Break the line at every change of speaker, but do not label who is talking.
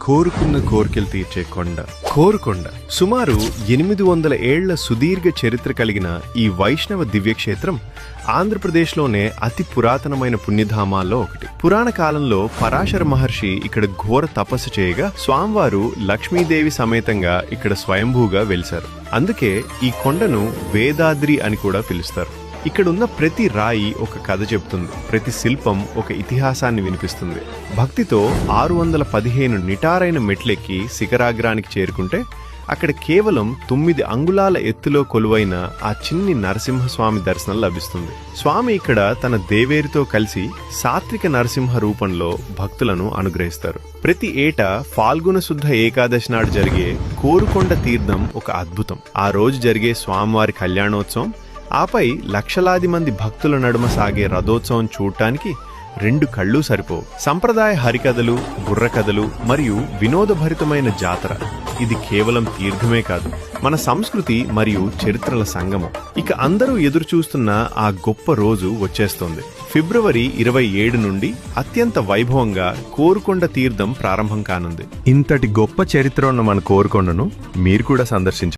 కోరుకున్న కోర్కెలు తీర్చే కొండ కోరుకొండ. సుమారు 800 ఏళ్ల సుదీర్ఘ చరిత్ర కలిగిన ఈ వైష్ణవ దివ్యక్షేత్రం ఆంధ్రప్రదేశ్లోనే అతి పురాతనమైన పుణ్యధామాల్లో ఒకటి. పురాణ కాలంలో పరాశర మహర్షి ఇక్కడ ఘోర తపస్సు చేయగా స్వామివారు లక్ష్మీదేవి సమేతంగా ఇక్కడ స్వయంభూగా వెలిశారు. అందుకే ఈ కొండను వేదాద్రి అని కూడా పిలుస్తారు. ఇక్కడున్న ప్రతి రాయి ఒక కథ చెబుతుంది, ప్రతి శిల్పం ఒక ఇతిహాసాన్ని వినిపిస్తుంది. భక్తితో 615 నిటారైన మెట్లెక్కి శిఖరాగ్రానికి చేరుకుంటే అక్కడ కేవలం 9 అంగుళాల ఎత్తులో కొలువైన ఆ చిన్ని నరసింహస్వామి దర్శనం లభిస్తుంది. స్వామి ఇక్కడ తన దేవేరితో కలిసి సాత్విక నరసింహ రూపంలో భక్తులను అనుగ్రహిస్తారు. ప్రతి ఏటా ఫాల్గుణ శుద్ధ ఏకాదశి నాడు జరిగే కోరుకొండ తీర్థం ఒక అద్భుతం. ఆ రోజు జరిగే స్వామివారి కళ్యాణోత్సవం, ఆపై లక్షలాది మంది భక్తుల నడుమ సాగే రథోత్సవం చూడటానికి 2 కళ్ళు సరిపోవు. సంప్రదాయ హరికథలు, బుర్రకథలు మరియు వినోదభరితమైన జాతర. ఇది కేవలం తీర్థమే కాదు, మన సంస్కృతి మరియు చరిత్రల సంగమం. ఇక అందరూ ఎదురు చూస్తున్న ఆ గొప్ప రోజు వచ్చేస్తోంది. ఫిబ్రవరి 27 నుండి అత్యంత వైభవంగా కోరుకొండ తీర్థం ప్రారంభం కానుంది. ఇంతటి గొప్ప చరిత్ర ఉన్న మన కోరుకొండను మీరు కూడా సందర్శించండి.